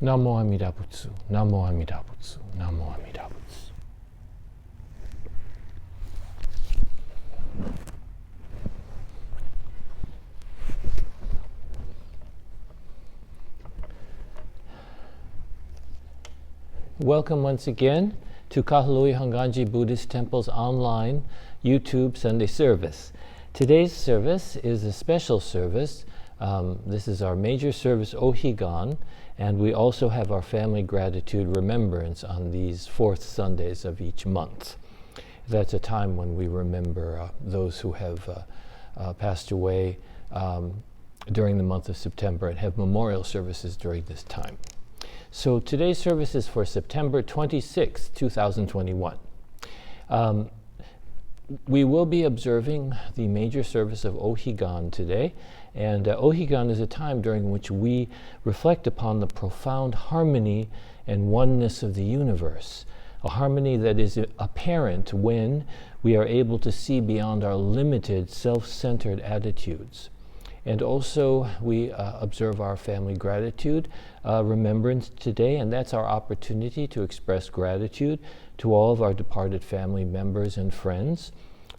Namo Amida Butsu, Namo Amida Butsu, Namo Amida Butsu. Welcome once again to Kahului Hongwanji Buddhist Temple's online YouTube Sunday service. Today's service is a special service. This is our major service, O-Higan, and we also have our family gratitude remembrance on these fourth Sundays of each month. That's a time when we remember those who have passed away during the month of September and have memorial services during this time. So today's service is for September 26, 2021. We will be observing the major service of O-Higan today, and O-Higan is a time during which we reflect upon the profound harmony and oneness of the universe, a harmony that is apparent when we are able to see beyond our limited self-centered attitudes. And also we observe our family gratitude remembrance today, and that's our opportunity to express gratitude to all of our departed family members and friends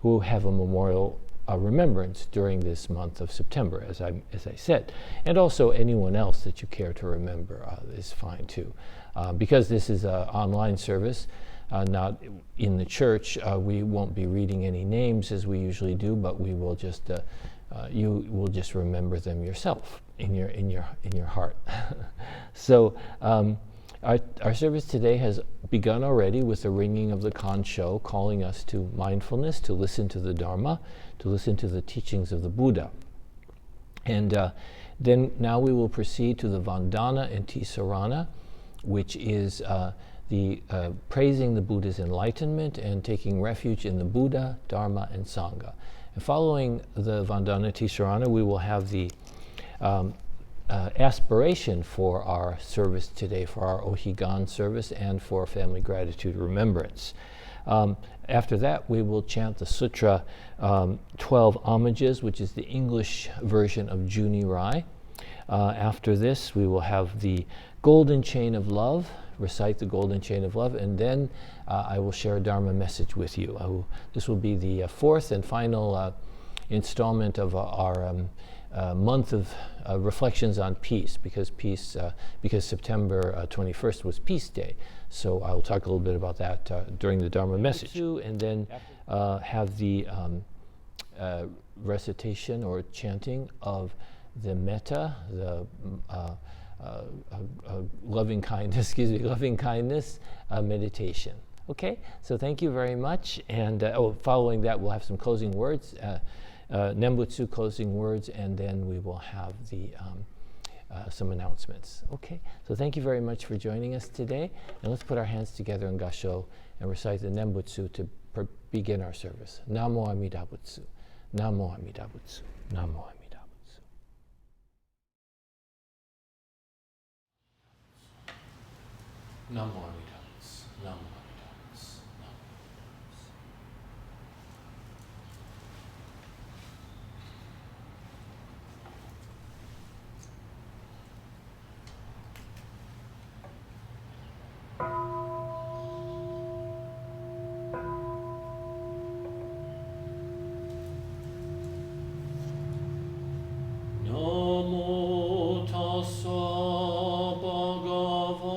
who have a memorial remembrance during this month of September, as I said. And also anyone else that you care to remember is fine too. Because this is an online service, not in the church, we won't be reading any names as we usually do, but we will just you will just remember them yourself in your heart. So our service today has begun already with the ringing of the Kansho, calling us to mindfulness, to listen to the Dharma, to listen to the teachings of the Buddha. And then now we will proceed to the Vandana and Tisarana, which is the praising the Buddha's enlightenment and taking refuge in the Buddha, Dharma, and Sangha. And following the Vandana Tisarana, we will have the aspiration for our service today, for our O-Higan service and for family gratitude remembrance. After that, we will chant the Sutra 12 Homages, which is the English version of Juni Rai. After this, we will have the Golden Chain of Love, recite the Golden Chain of Love, and then I will share a Dharma message with you. This will be the fourth and final installment of our month of reflections on peace, because September 21st was Peace Day. So I will talk a little bit about that during the Dharma message, and then have the recitation or chanting of the Metta, the loving kindness meditation. Okay, so thank you very much. And following that, we'll have some closing words, Nembutsu closing words, and then we will have the some announcements. Okay, so thank you very much for joining us today, and let's put our hands together in Gassho and recite the Nembutsu to begin our service. Namo Amida Butsu, Namo Amida Butsu, Namo Amida Butsu. Namo Amida Butsu, Namo Amida Butsu, Namo. Namo tassa bhagavato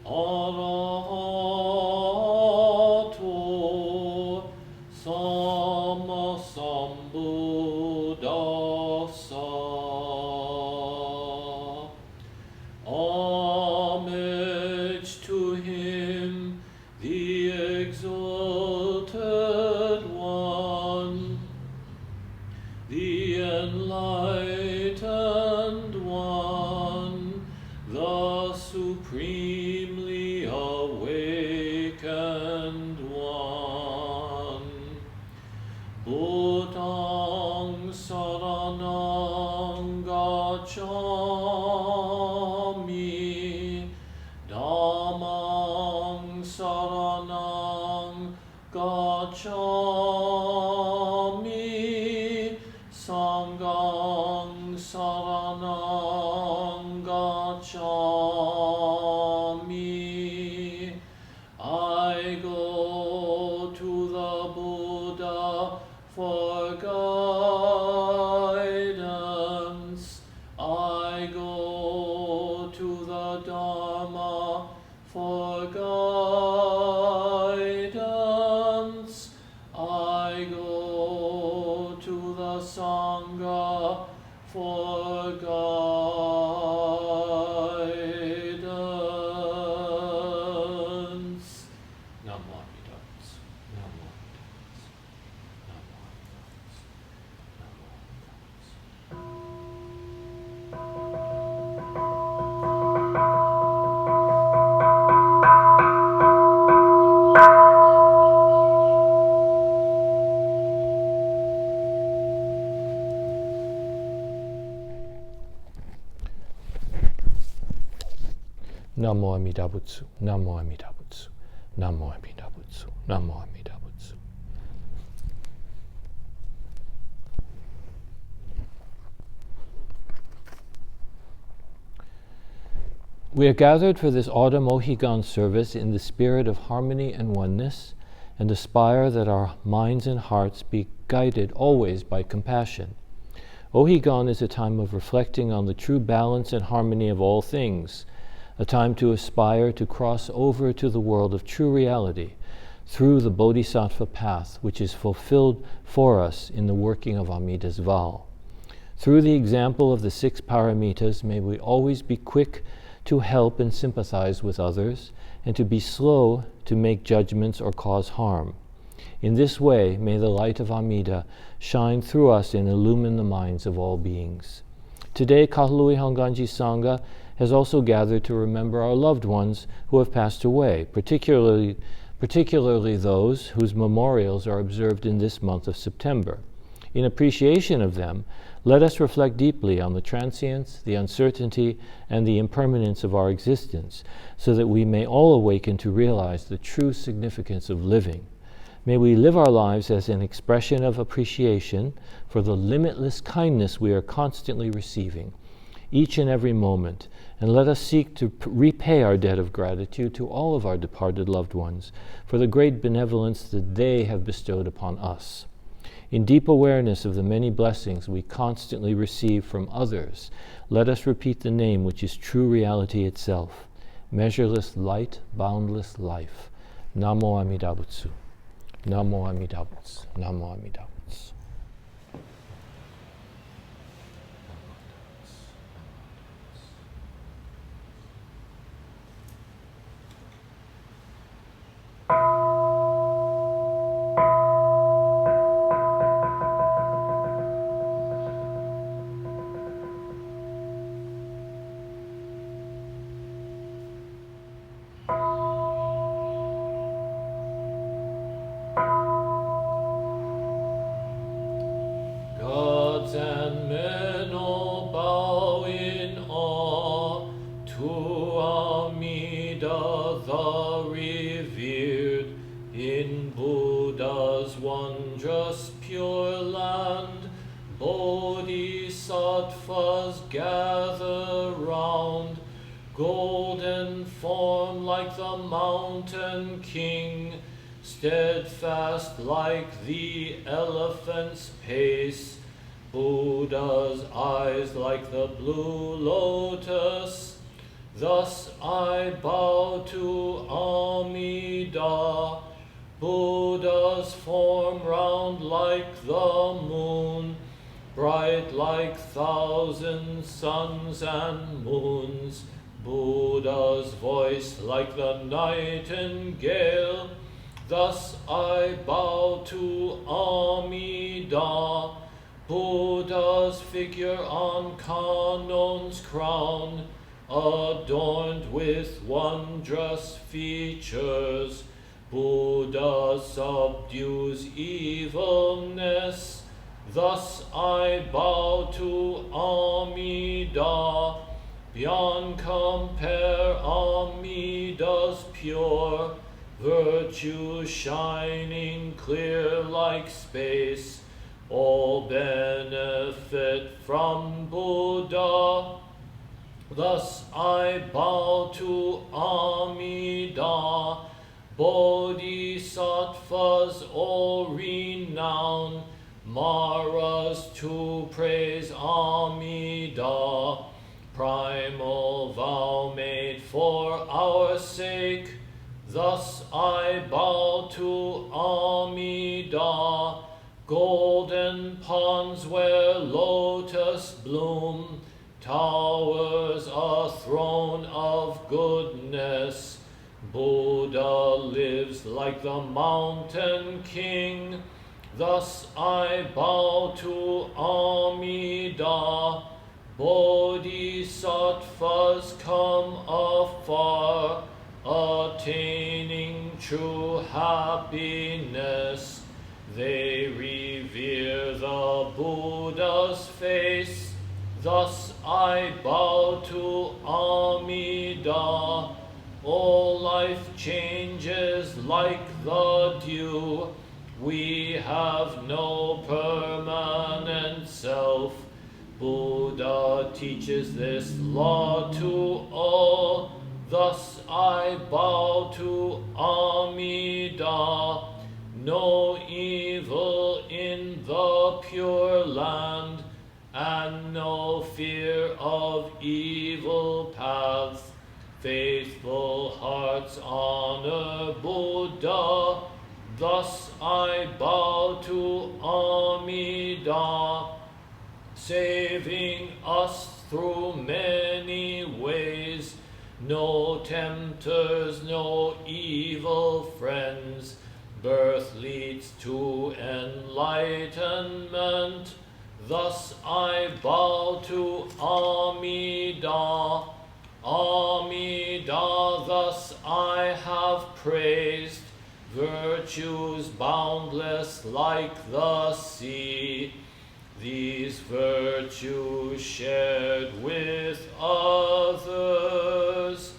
arahato sammasambuddhassa. Homage to him, the exalted one, the enlightened one, the supremely awakened one. Buddhang saranang gacchami, Dhammang saranang gacchami, Sanghang saranang for guidance. I go to the Dharma for guidance. I go to the Sangha for guidance. Namo Amida Butsu. Namo Amida Butsu. Namo Amida Butsu. Namo Amida Namo Amida Butsu. Namo Amida Butsu. Namo Amida Butsu. Namo Amida Butsu. We are gathered for this autumn O-Higan service in the spirit of harmony and oneness, and aspire that our minds and hearts be guided always by compassion. O-Higan is a time of reflecting on the true balance and harmony of all things, a time to aspire to cross over to the world of true reality through the Bodhisattva path, which is fulfilled for us in the working of Amida's vow. Through the example of the 6 paramitas, may we always be quick to help and sympathize with others, and to be slow to make judgments or cause harm. In this way, may the light of Amida shine through us and illumine the minds of all beings. Today, Kahului Hongwanji Sangha has also gathered to remember our loved ones who have passed away, particularly those whose memorials are observed in this month of September. In appreciation of them, let us reflect deeply on the transience, the uncertainty, and the impermanence of our existence, so that we may all awaken to realize the true significance of living. May we live our lives as an expression of appreciation for the limitless kindness we are constantly receiving, each and every moment, and let us seek to repay our debt of gratitude to all of our departed loved ones for the great benevolence that they have bestowed upon us. In deep awareness of the many blessings we constantly receive from others, let us repeat the name which is true reality itself, measureless light, boundless life. Namo Amida Butsu. Namo Amida Butsu. Namo Amida Butsu. Gods and men all bow in awe to Amida the revered, in Buddha's wondrous pure land. Bodhisattvas gather round, golden form like the mountain king, steadfast like the elephant's pace, Buddha's eyes like the blue lotus. Thus I bow to Amida, Buddha's form round like the moon, bright like 1,000 suns and moons, Buddha's voice like the nightingale. Thus I bow to Amida, Buddha's figure on Kanon's crown, adorned with wondrous features. Buddha subdues evilness. Thus I bow to Amida, beyond compare Amida's pure, virtue shining clear like space, all benefit from Buddha. Thus I bow to Amida, Bodhisattvas all renown, Maras to praise Amida, primal vow made for our sake. Thus I bow to Amida, golden ponds where lotus bloom, towers a throne of goodness. Buddha lives like the mountain king. Thus I bow to Amida. Bodhisattvas come afar, attaining true happiness. They revere the Buddha's face. Thus I bow to Amida. All life changes like the dew. We have no permanent self. Buddha teaches this law to all. Thus I bow to Amida. No evil in the Pure Land, and no fear of evil paths. Faithful hearts honor Buddha. Thus I bow to Amida, saving us through many ways. No tempters, no evil friends. Birth leads to enlightenment. Thus I bow to Amida. Amida, thus I have praised. Virtues boundless like the sea. These virtues shared with others,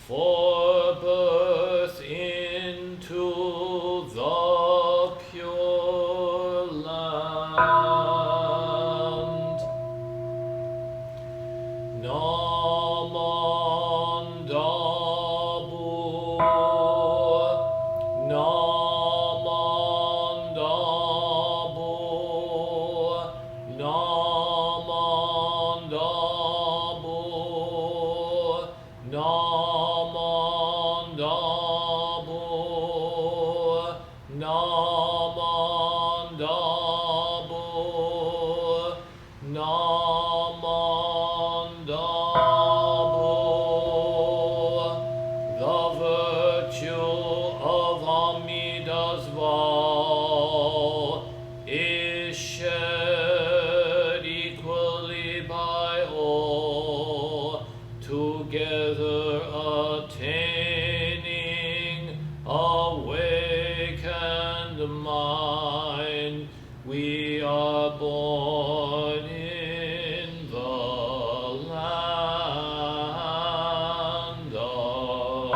for birth into the Pure Land. Namandabu, Namandabu, Namandabu, Namandabu, Namandabu, Namandabu. The virtue of Amida's vow is shared equally by all, together attaining awakened mind. We are born in the land of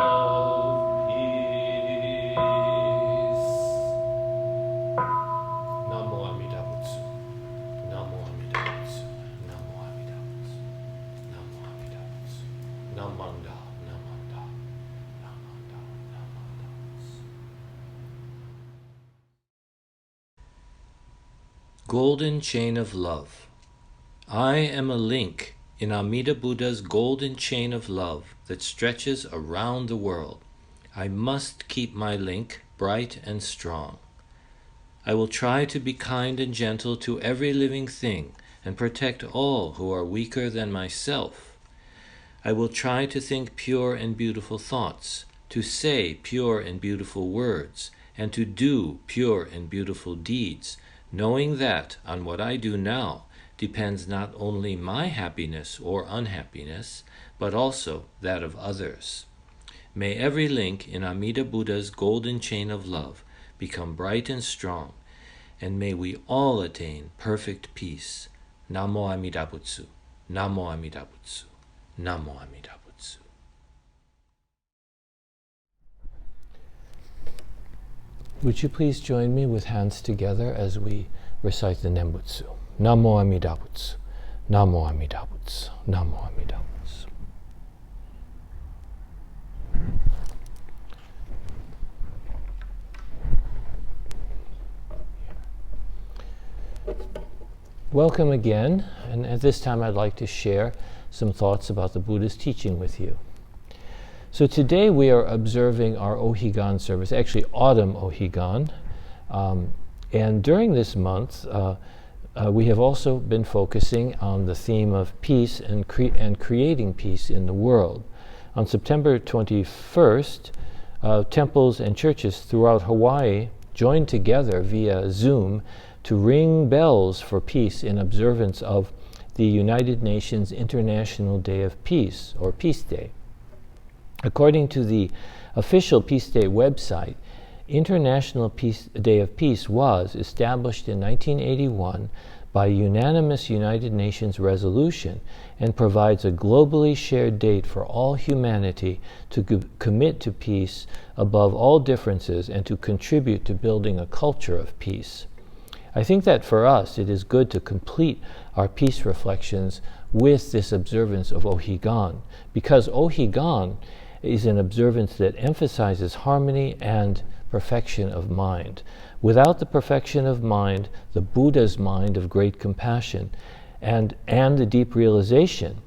peace. Namo Amida Butsu. Namo Amida Butsu. Namo Amida Butsu. Namo Amida Butsu. Namanda, Namanda, Namanda, Namanda. Golden Chain of Love. I am a link in Amida Buddha's golden chain of love that stretches around the world. I must keep my link bright and strong. I will try to be kind and gentle to every living thing and protect all who are weaker than myself. I will try to think pure and beautiful thoughts, to say pure and beautiful words, and to do pure and beautiful deeds, knowing that on what I do now depends not only my happiness or unhappiness, but also that of others. May every link in Amida Buddha's golden chain of love become bright and strong, and may we all attain perfect peace. Namo Amida Butsu, Namo Amida Butsu, Namo Amida Butsu. Would you please join me with hands together as we recite the Nembutsu? Namo Amida Butsu, Namo Amida Butsu, Namo Amida Butsu. Welcome again, and at this time I'd like to share some thoughts about the Buddhist teaching with you. So today we are observing our O-Higan service, actually Autumn O-Higan, and during this month we have also been focusing on the theme of peace and creating peace in the world. On September 21st, temples and churches throughout Hawaii joined together via Zoom to ring bells for peace in observance of the United Nations International Day of Peace, or Peace Day. According to the official Peace Day website, International Day of Peace was established in 1981 by unanimous United Nations resolution and provides a globally shared date for all humanity to commit to peace above all differences and to contribute to building a culture of peace. I think that for us it is good to complete our peace reflections with this observance of O-Higan, because O-Higan is an observance that emphasizes harmony and perfection of mind. Without the perfection of mind, the Buddha's mind of great compassion, and the deep realization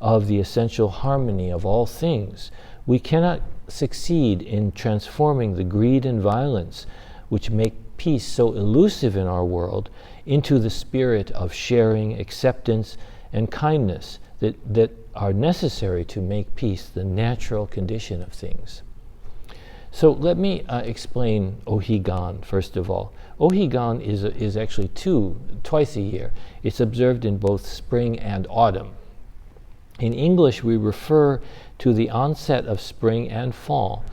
of the essential harmony of all things, we cannot succeed in transforming the greed and violence which make peace so elusive in our world into the spirit of sharing, acceptance, and kindness that are necessary to make peace the natural condition of things. So let me explain O-Higan first of all. O-Higan is actually twice a year. It's observed in both spring and autumn. In English, we refer to the onset of spring and fall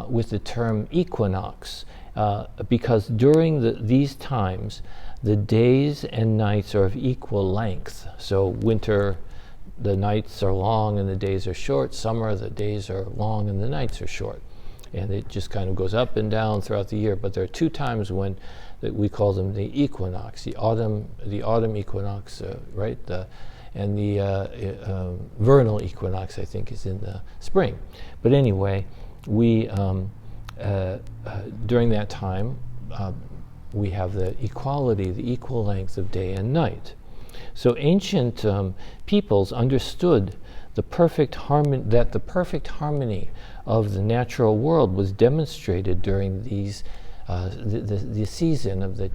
with the term equinox, because during these times, the days and nights are of equal length. So winter, the nights are long and the days are short. Summer, the days are long and the nights are short. And it just kind of goes up and down throughout the year. But there are two times when we call them the equinox, the autumn equinox, right? And the vernal equinox, I think, is in the spring. But anyway, we during that time we have the equality, the equal length of day and night. So ancient peoples understood the perfect harmony of the natural world was demonstrated during these the season of the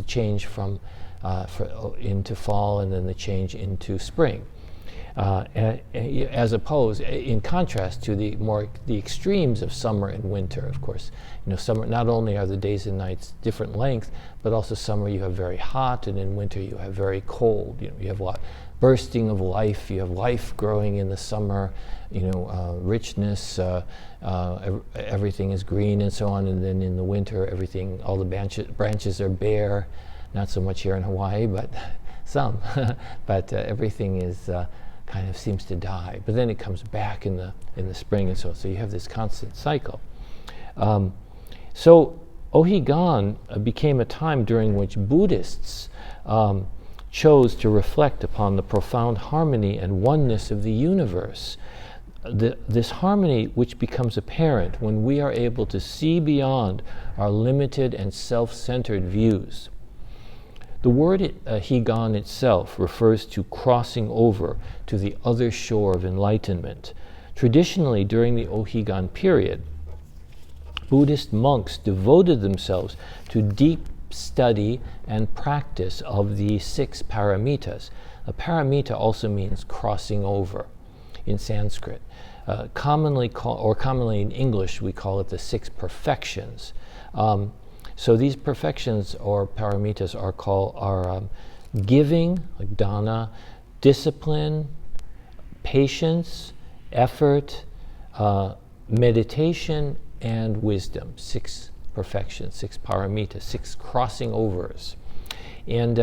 change from into fall and then the change into spring, as opposed, in contrast to the extremes of summer and winter. Of course, summer, not only are the days and nights different length, but also summer you have very hot, and in winter you have very cold. You have a lot bursting of life. You have life growing in the summer, richness, everything is green and so on, and then in the winter all the branches are bare. Not so much here in Hawaii, but some. But everything is kind of seems to die. But then it comes back in the spring, and so you have this constant cycle. So O-Higan became a time during which Buddhists chose to reflect upon the profound harmony and oneness of the universe. This harmony which becomes apparent when we are able to see beyond our limited and self-centered views. The word Higan itself refers to crossing over to the other shore of enlightenment. Traditionally, during the O-Higan period, Buddhist monks devoted themselves to deep study and practice of the 6 paramitas. A paramita also means crossing over in Sanskrit. Commonly in English, we call it the 6 perfections. So these perfections or paramitas are giving, like dana, discipline, patience, effort, meditation, and wisdom. 6 perfections, 6 paramitas, 6 crossing overs. And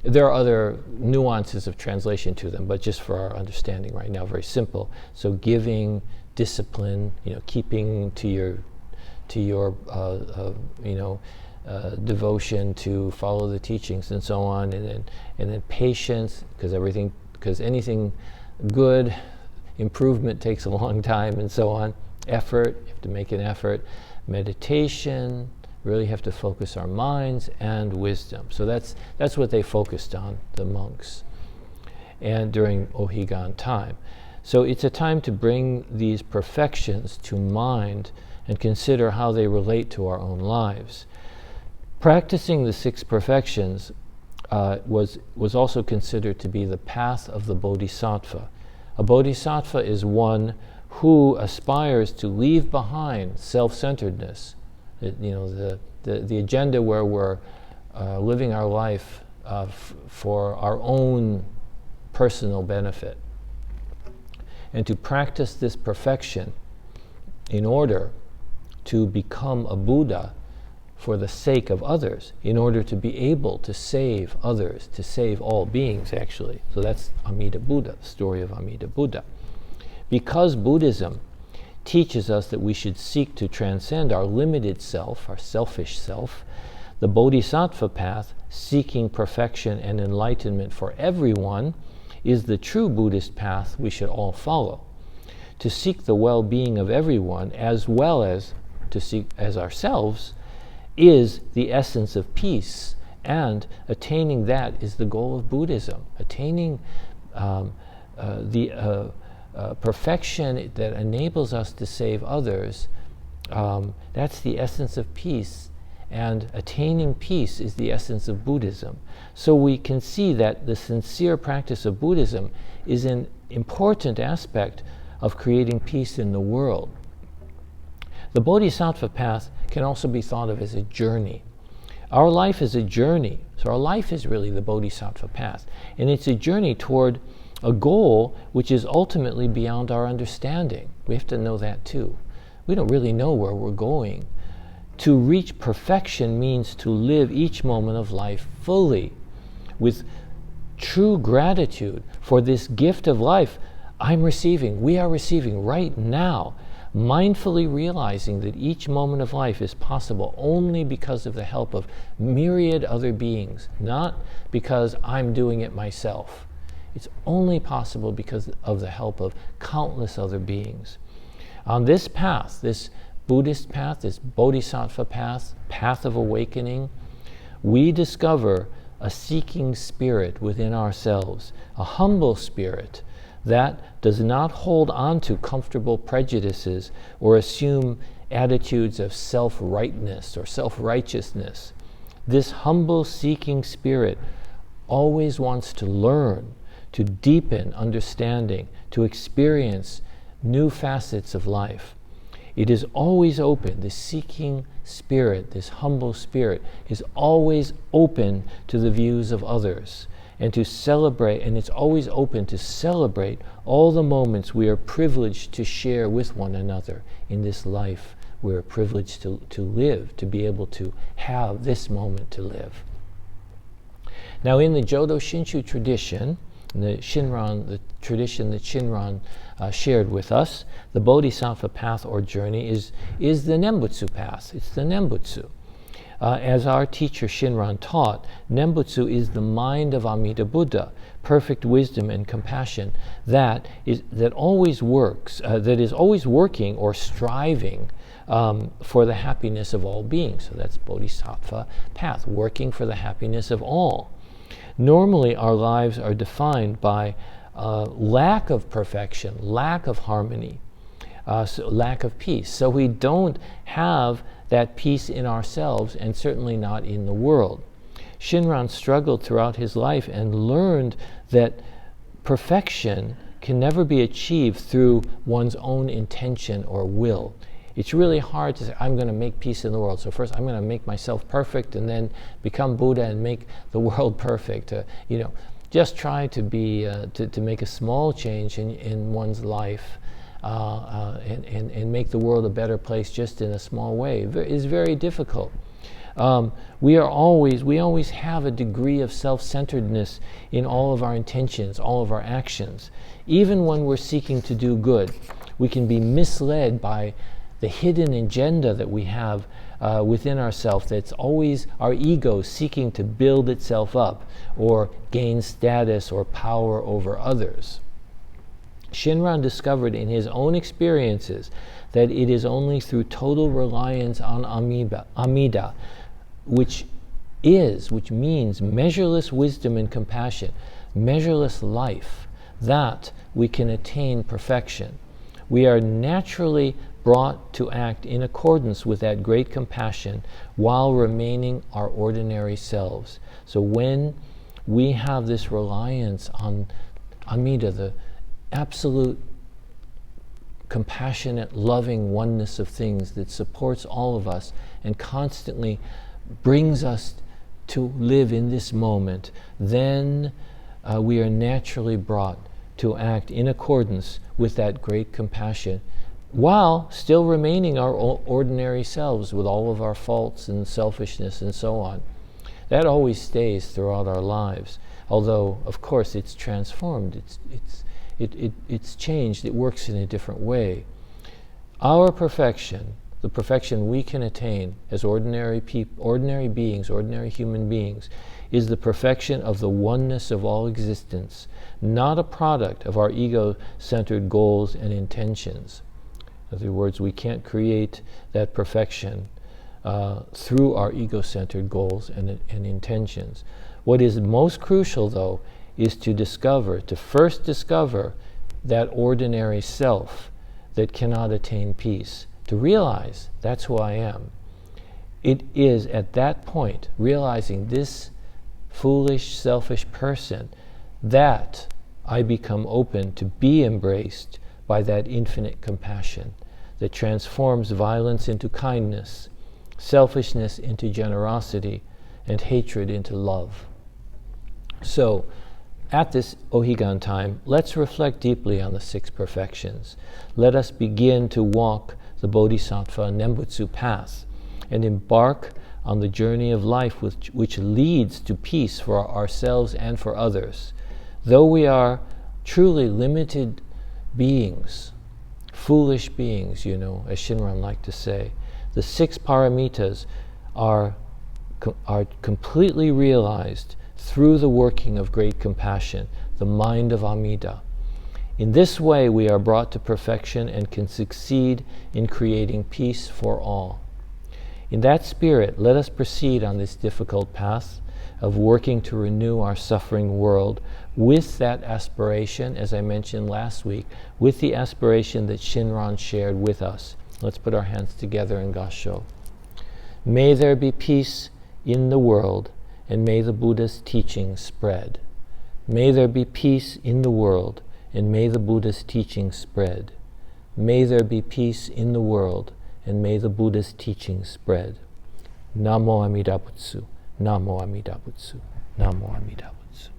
there are other nuances of translation to them, but just for our understanding right now, very simple. So giving, discipline, keeping to your devotion to follow the teachings and so on, and then patience, because anything good, improvement takes a long time and so on. Effort, you have to make an effort. Meditation, really have to focus our minds and wisdom. So that's what they focused on, the monks, and during O-Higan time. So it's a time to bring these perfections to mind and consider how they relate to our own lives. Practicing the 6 perfections was also considered to be the path of the Bodhisattva. A Bodhisattva is one who aspires to leave behind self-centeredness, the agenda where we're living our life for our own personal benefit, and to practice this perfection in order to become a Buddha for the sake of others, in order to be able to save others, to save all beings, actually. So that's Amida Buddha, the story of Amida Buddha. Because Buddhism teaches us that we should seek to transcend our limited self, our selfish self, the Bodhisattva path, seeking perfection and enlightenment for everyone, is the true Buddhist path we should all follow. To seek the well-being of everyone, as well as to seek as ourselves, is the essence of peace, and attaining that is the goal of Buddhism. Attaining the perfection that enables us to save others, that's the essence of peace, and attaining peace is the essence of Buddhism. So we can see that the sincere practice of Buddhism is an important aspect of creating peace in the world. The Bodhisattva path can also be thought of as a journey. Our life is a journey, so our life is really the Bodhisattva path, and it's a journey toward a goal which is ultimately beyond our understanding. We have to know that too. We don't really know where we're going. To reach perfection means to live each moment of life fully, with true gratitude for this gift of life I'm receiving, we are receiving right now, mindfully realizing that each moment of life is possible only because of the help of myriad other beings, not because I'm doing it myself. It's only possible because of the help of countless other beings. On this path, this Buddhist path, this Bodhisattva path, path of awakening, we discover a seeking spirit within ourselves, a humble spirit that does not hold on to comfortable prejudices or assume attitudes of self-rightness or self-righteousness. This humble seeking spirit always wants to learn, to deepen understanding, to experience new facets of life. It is always open. This seeking spirit, this humble spirit, is always open to the views of others, and to celebrate, and it's always open to celebrate all the moments we are privileged to share with one another in this life. We're privileged to live, to be able to have this moment to live. Now, in the Jodo Shinshu tradition, the tradition that Shinran shared with us, the Bodhisattva path or journey is the Nembutsu path. It's the Nembutsu. As our teacher Shinran taught, Nembutsu is the mind of Amida Buddha, perfect wisdom and compassion that always works, that is always working or striving for the happiness of all beings. So that's Bodhisattva path, working for the happiness of all. Normally, our lives are defined by lack of perfection, lack of harmony, lack of peace. So we don't have that peace in ourselves, and certainly not in the world. Shinran struggled throughout his life and learned that perfection can never be achieved through one's own intention or will. It's really hard to say, I'm going to make peace in the world. So first I'm going to make myself perfect and then become Buddha and make the world perfect. Just try to be to make a small change in one's life and make the world a better place just in a small way is very difficult. We always have a degree of self-centeredness in all of our intentions, all of our actions. Even when we're seeking to do good, we can be misled by the hidden agenda that we have within ourselves, that's always our ego seeking to build itself up or gain status or power over others. Shinran discovered in his own experiences that it is only through total reliance on Amida, which means measureless wisdom and compassion, measureless life, that we can attain perfection. We are naturally brought to act in accordance with that great compassion while remaining our ordinary selves. So when we have this reliance on Amida, the absolute compassionate, loving oneness of things that supports all of us and constantly brings us to live in this moment, then we are naturally brought to act in accordance with that great compassion while still remaining our ordinary selves with all of our faults and selfishness and so on. That always stays throughout our lives, although of course it's transformed, it's changed, it works in a different way. Our perfection, the perfection we can attain as ordinary beings, ordinary human beings, is the perfection of the oneness of all existence, not a product of our ego-centered goals and intentions. In other words, we can't create that perfection through our ego-centered goals and intentions. What is most crucial, though, is to first discover that ordinary self that cannot attain peace, to realize that's who I am. It is at that point, realizing this foolish, selfish person, that I become open to be embraced by that infinite compassion that transforms violence into kindness, selfishness into generosity, and hatred into love. So, at this O-Higan time, let's reflect deeply on the 6 perfections. Let us begin to walk the Bodhisattva Nembutsu path and embark on the journey of life which leads to peace for ourselves and for others. Though we are truly limited beings, foolish beings, as Shinran liked to say, the 6 paramitas are completely realized through the working of great compassion, the mind of Amida. In this way, we are brought to perfection and can succeed in creating peace for all. In that spirit, let us proceed on this difficult path of working to renew our suffering world with that aspiration, as I mentioned last week, with the aspiration that Shinran shared with us. Let's put our hands together in Kansho. May there be peace in the world, and may the Buddha's teachings spread. May there be peace in the world, and may the Buddha's teachings spread. May there be peace in the world, and may the Buddha's teachings spread. Namo Amida Butsu, Namo Amida Butsu, Namo Amida Butsu.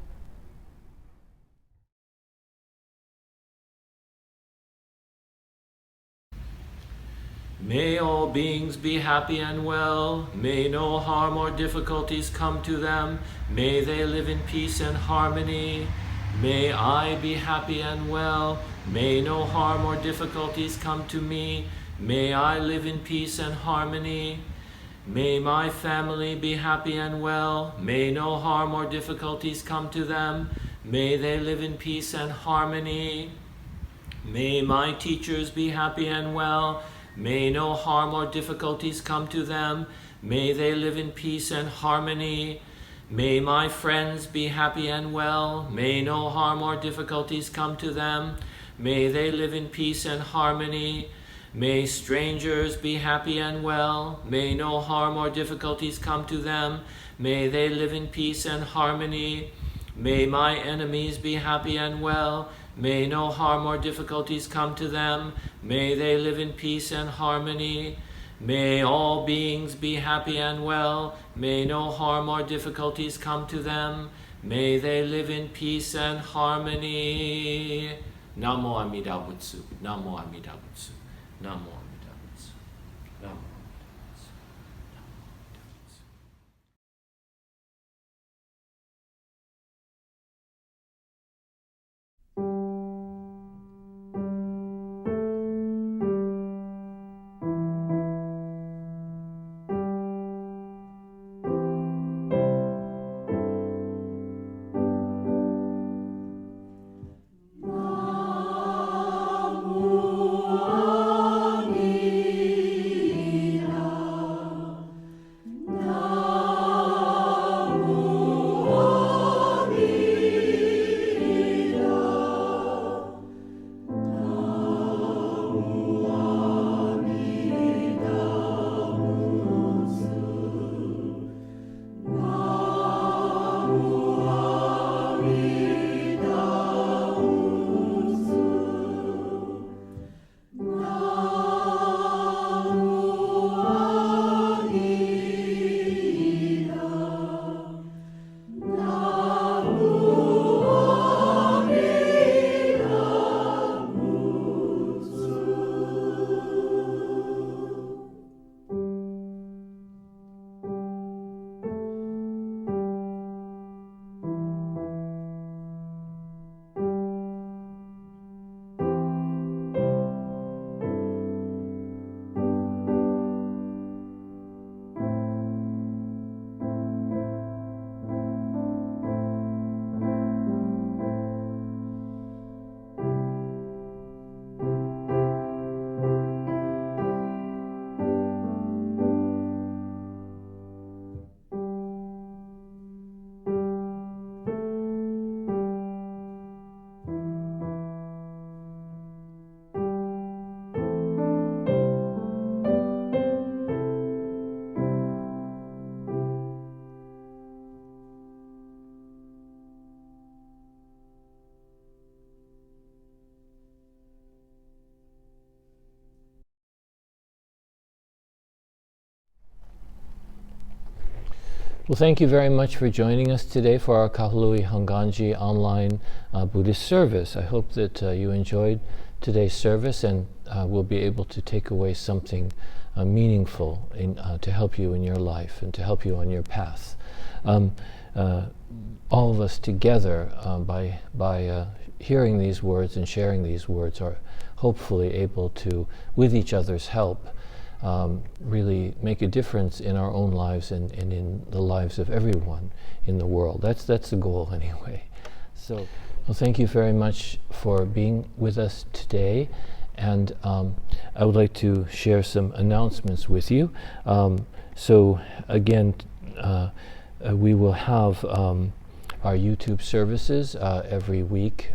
May all beings be happy and well. May no harm or difficulties come to them. May they live in peace and harmony. May I be happy and well. May no harm or difficulties come to me. May I live in peace and harmony. May my family be happy and well. May no harm or difficulties come to them. May they live in peace and harmony. May my teachers be happy and well. May no harm or difficulties come to them. May they live in peace and harmony. May my friends be happy and well. May no harm or difficulties come to them. May they live in peace and harmony. May strangers be happy and well. May no harm or difficulties come to them. May they live in peace and harmony. May my enemies be happy and well. May no harm or difficulties come to them. May they live in peace and harmony. May all beings be happy and well. May no harm or difficulties come to them. May they live in peace and harmony. Namo Amida Butsu, Namo Amida Butsu, Namo Amida Butsu, Namo Amida Butsu. Namo. Namo Amida Butsu, Namo Amida Butsu, Namo Amida Butsu, Namo Amida Butsu. Namo Well, thank you very much for joining us today for our Kahului Hongwanji online Buddhist service. I hope that you enjoyed today's service and will be able to take away something meaningful to help you in your life and to help you on your path. All of us together, by hearing these words and sharing these words, are hopefully able to, with each other's help, really make a difference in our own lives and in the lives of everyone in the world. That's the goal anyway. So, well, thank you very much for being with us today, and I would like to share some announcements with you. So again, we will have our YouTube services every week,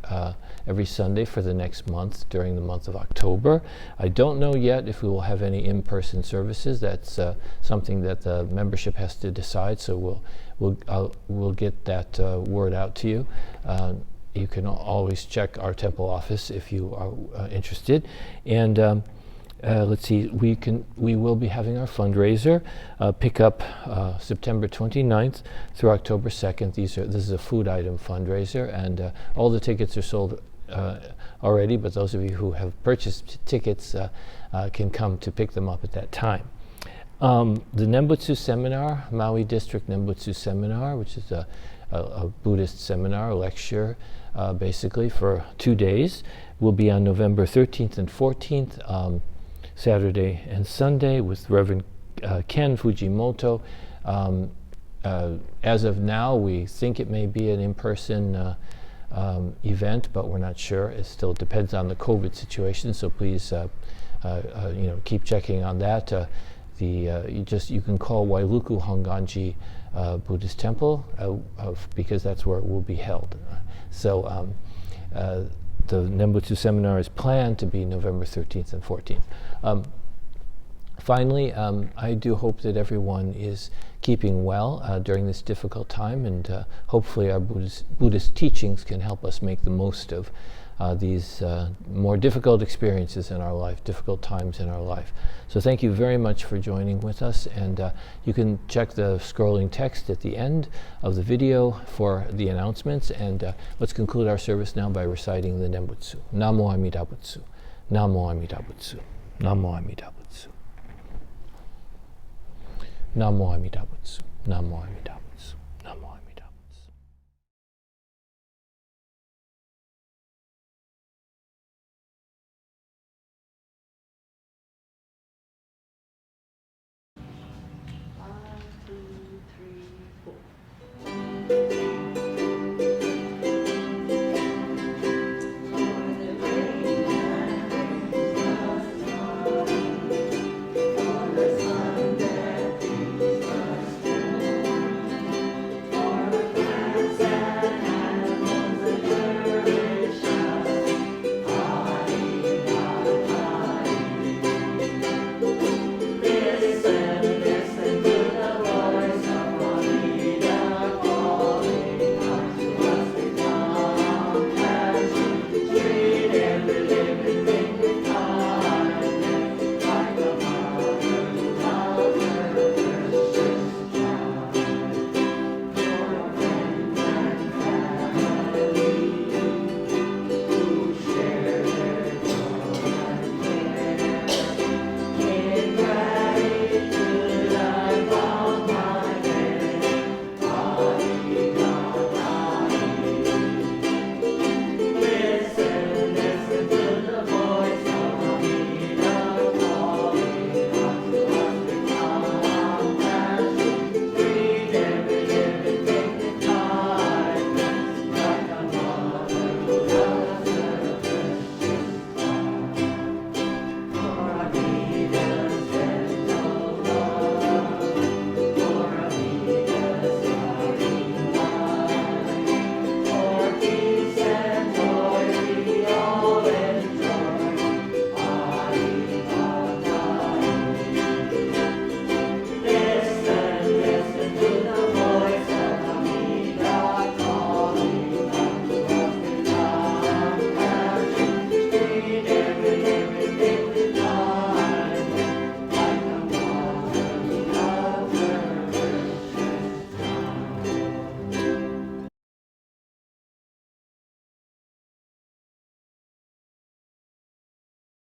every Sunday for the next month during the month of October. I don't know yet if we will have any in-person services. That's something that the membership has to decide. So we'll get that word out to you. You can always check our temple office if you are interested. And let's see, we will be having our fundraiser pick up September 29th through October 2nd. This is a food item fundraiser, and all the tickets are sold already, but those of you who have purchased tickets can come to pick them up at that time. The Nembutsu seminar, Maui District Nembutsu seminar, which is a Buddhist seminar, a lecture, basically for 2 days, will be on November 13th and 14th. Saturday and Sunday with Reverend Ken Fujimoto. As of now, we think it may be an in-person event, but we're not sure. It still depends on the COVID situation, so please keep checking on that. You can call Wailuku Hongwanji Buddhist Temple because that's where it will be held. So the Nembutsu seminar is planned to be November 13th and 14th. Finally, I do hope that everyone is keeping well during this difficult time, and hopefully our Buddhist teachings can help us make the most of these more difficult experiences in our life, difficult times in our life. So thank you very much for joining with us, and you can check the scrolling text at the end of the video for the announcements, and let's conclude our service now by reciting the Nembutsu. Namo Amida Butsu, Namo Amida Butsu, Namo Amida Butsu, Namo Amida Butsu, Namo Amida Butsu.